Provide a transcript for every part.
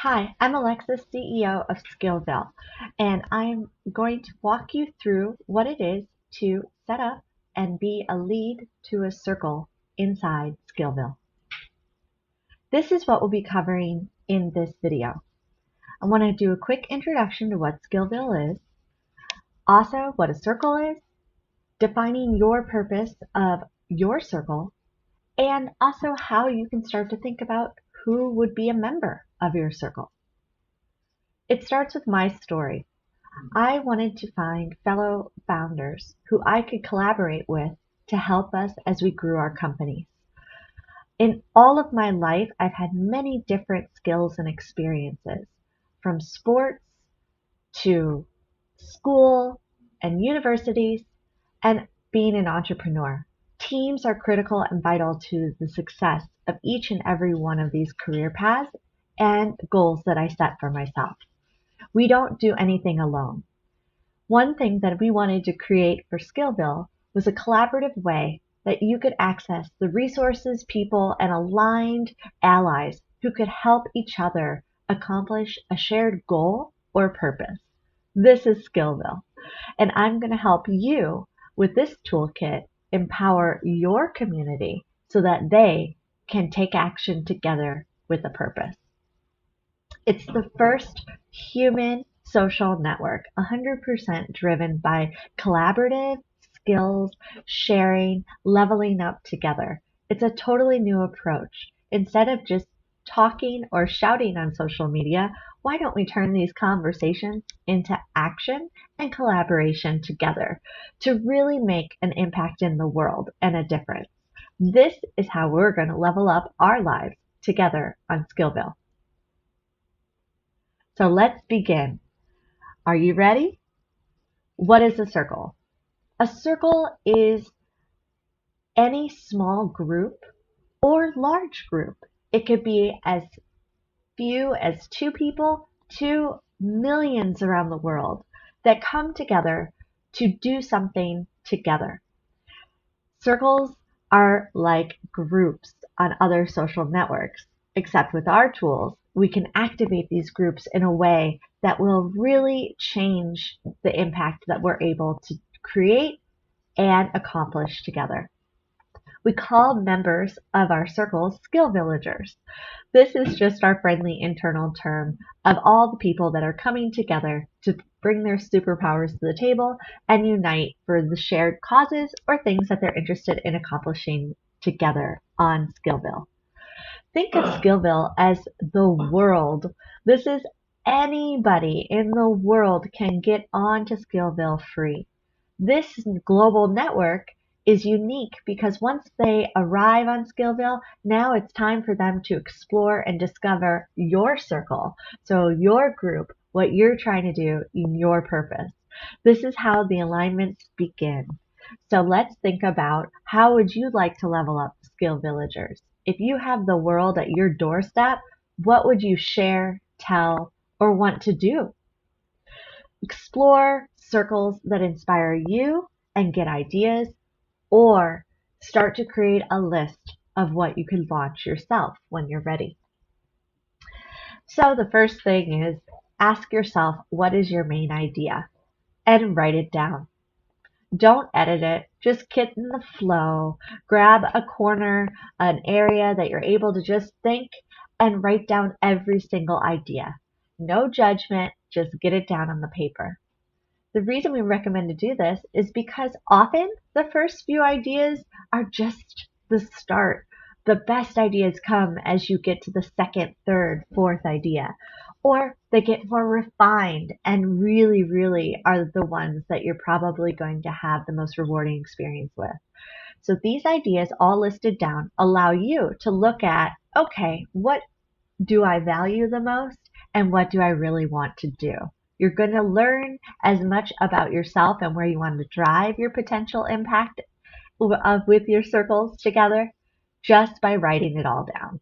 Hi, I'm Alexis, CEO of SkillVill, and I'm going to walk you through what it is to set up and be a lead to a circle inside SkillVill. This is what we'll be covering in this video. I want to do a quick introduction to what SkillVill is, also what a circle is, defining your purpose of your circle, and also how you can start to think about who would be a member of your circle. It starts with my story. I wanted to find fellow founders who I could collaborate with to help us as we grew our companies. In all of my life, I've had many different skills and experiences, from sports to school and universities and being an entrepreneur. Teams are critical and vital to the success of each and every one of these career paths and goals that I set for myself. We don't do anything alone. One thing that we wanted to create for SkillVill was a collaborative way that you could access the resources, people, and aligned allies who could help each other accomplish a shared goal or purpose. This is SkillVill, and I'm going to help you with this toolkit empower your community so that they can take action together with a purpose. It's the first human social network, 100% driven by collaborative skills, sharing, leveling up together. It's a totally new approach. Instead of just talking or shouting on social media, why don't we turn these conversations into action and collaboration together to really make an impact in the world and a difference? This is how we're going to level up our lives together on SkillVill. So let's begin. Are you ready? What is a circle? A circle is any small group or large group. It could be as few as 2 people to millions around the world that come together to do something together. Circles are like groups on other social networks, except with our tools, we can activate these groups in a way that will really change the impact that we're able to create and accomplish together. We call members of our circles skill villagers. This is just our friendly internal term of all the people that are coming together to bring their superpowers to the table and unite for the shared causes or things that they're interested in accomplishing together on SkillVill. Think of SkillVill as the world. This is anybody in the world can get onto SkillVill free. This global network is unique because once they arrive on SkillVill, now it's time for them to explore and discover your circle. So your group, what you're trying to do in your purpose. This is how the alignments begin. So let's think about how would you like to level up skill villagers? If you have the world at your doorstep, what would you share, tell, or want to do? Explore circles that inspire you and get ideas, or start to create a list of what you can launch yourself when you're ready. So the first thing is ask yourself, what is your main idea? And write it down. Don't edit it. Just get in the flow. Grab a corner, an area that you're able to just think and write down every single idea. No judgment, just get it down on the paper. The reason we recommend to do this is because often the first few ideas are just the start. The best ideas come as you get to the second, third, fourth idea. Or they get more refined and really, really are the ones that you're probably going to have the most rewarding experience with. So these ideas all listed down allow you to look at, okay, what do I value the most and what do I really want to do? You're going to learn as much about yourself and where you want to drive your potential impact with your circles together just by writing it all down.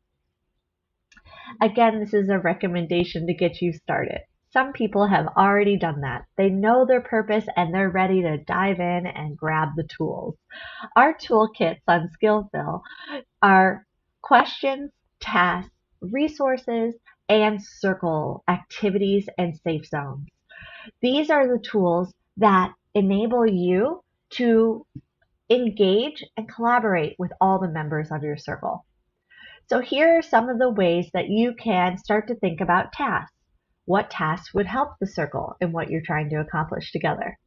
Again, this is a recommendation to get you started. Some people have already done that. They know their purpose and they're ready to dive in and grab the tools. Our toolkits on SkillVill are questions, tasks, resources, and circle activities and safe zones. These are the tools that enable you to engage and collaborate with all the members of your circle. So here are some of the ways that you can start to think about tasks. What tasks would help the circle in what you're trying to accomplish together?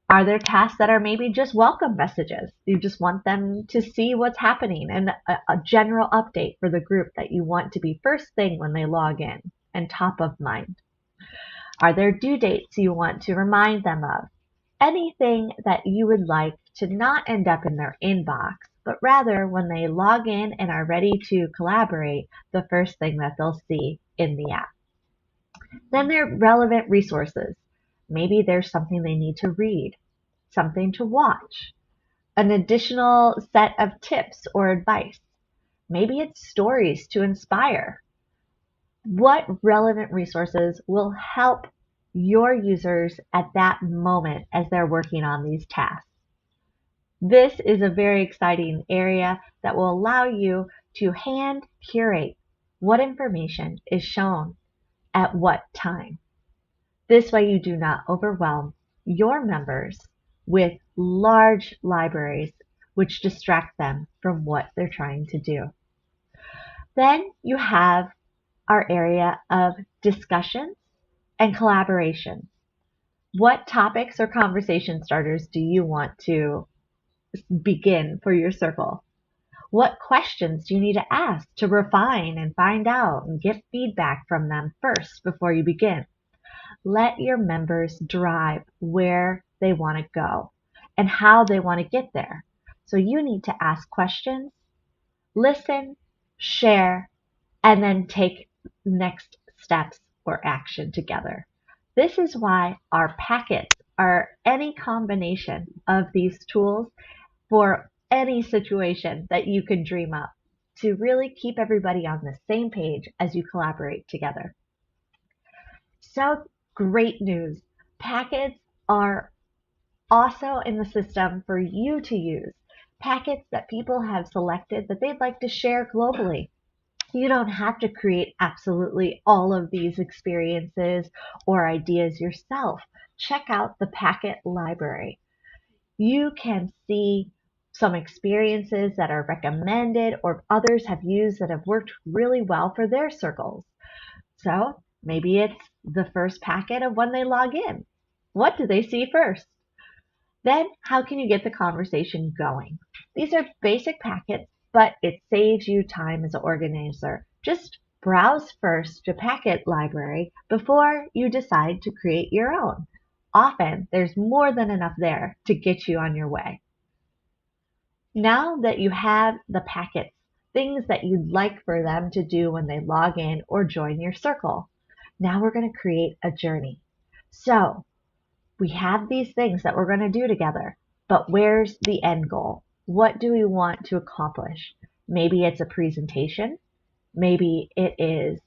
Are there tasks that are maybe just welcome messages? You just want them to see what's happening and a general update for the group that you want to be first thing when they log in and top of mind. Are there due dates you want to remind them of? Anything that you would like to not end up in their inbox, but rather when they log in and are ready to collaborate, the first thing that they'll see in the app. Then there are relevant resources. Maybe there's something they need to read, something to watch, an additional set of tips or advice. Maybe it's stories to inspire. What relevant resources will help your users at that moment as they're working on these tasks? This is a very exciting area that will allow you to hand curate what information is shown at what time. This way you do not overwhelm your members with large libraries which distract them from what they're trying to do. Then you have our area of discussion and collaboration. What topics or conversation starters do you want to begin for your circle? What questions do you need to ask to refine and find out and get feedback from them first before you begin? Let your members drive where they want to go and how they want to get there. So you need to ask questions, listen, share, and then take next steps or action together. This is why our packets are any combination of these tools for any situation that you can dream up to really keep everybody on the same page as you collaborate together. So great news. Packets are also in the system for you to use. Packets that people have selected that they'd like to share globally. You don't have to create absolutely all of these experiences or ideas yourself. Check out the packet library. You can see some experiences that are recommended or others have used that have worked really well for their circles. So maybe it's the first packet of when they log in. What do they see first? Then how can you get the conversation going? These are basic packets, but it saves you time as an organizer. Just browse first the packet library before you decide to create your own. Often there's more than enough there to get you on your way. Now that you have the packets, things that you'd like for them to do when they log in or join your circle, now we're going to create a journey. So we have these things that we're going to do together, but where's the end goal? What do we want to accomplish? Maybe it's a presentation. Maybe it is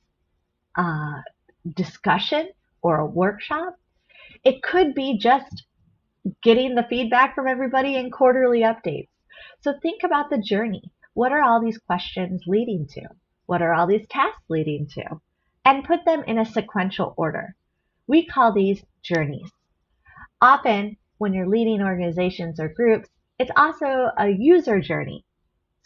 a discussion or a workshop. It could be just getting the feedback from everybody and quarterly updates. So think about the journey. What are all these questions leading to? What are all these tasks leading to? And put them in a sequential order. We call these journeys. Often, when you're leading organizations or groups, it's also a user journey.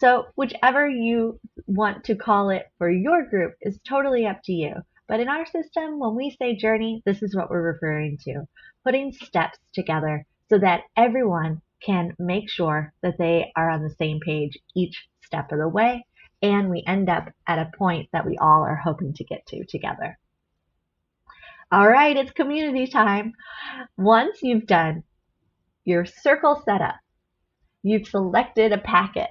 So whichever you want to call it for your group is totally up to you. But in our system, when we say journey, this is what we're referring to. Putting steps together so that everyone can make sure that they are on the same page each step of the way, and we end up at a point that we all are hoping to get to together. All right, it's community time. Once you've done your circle setup, you've selected a packet,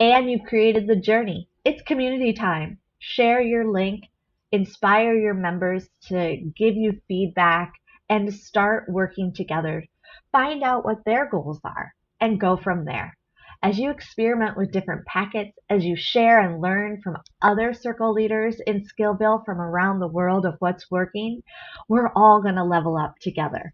and you've created the journey, it's community time. Share your link, inspire your members to give you feedback, and start working together. Find out what their goals are and go from there. As you experiment with different packets, as you share and learn from other circle leaders in SkillVill from around the world of what's working, we're all going to level up together.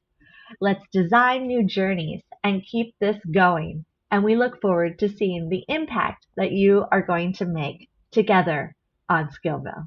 Let's design new journeys and keep this going. And we look forward to seeing the impact that you are going to make together on SkillVill.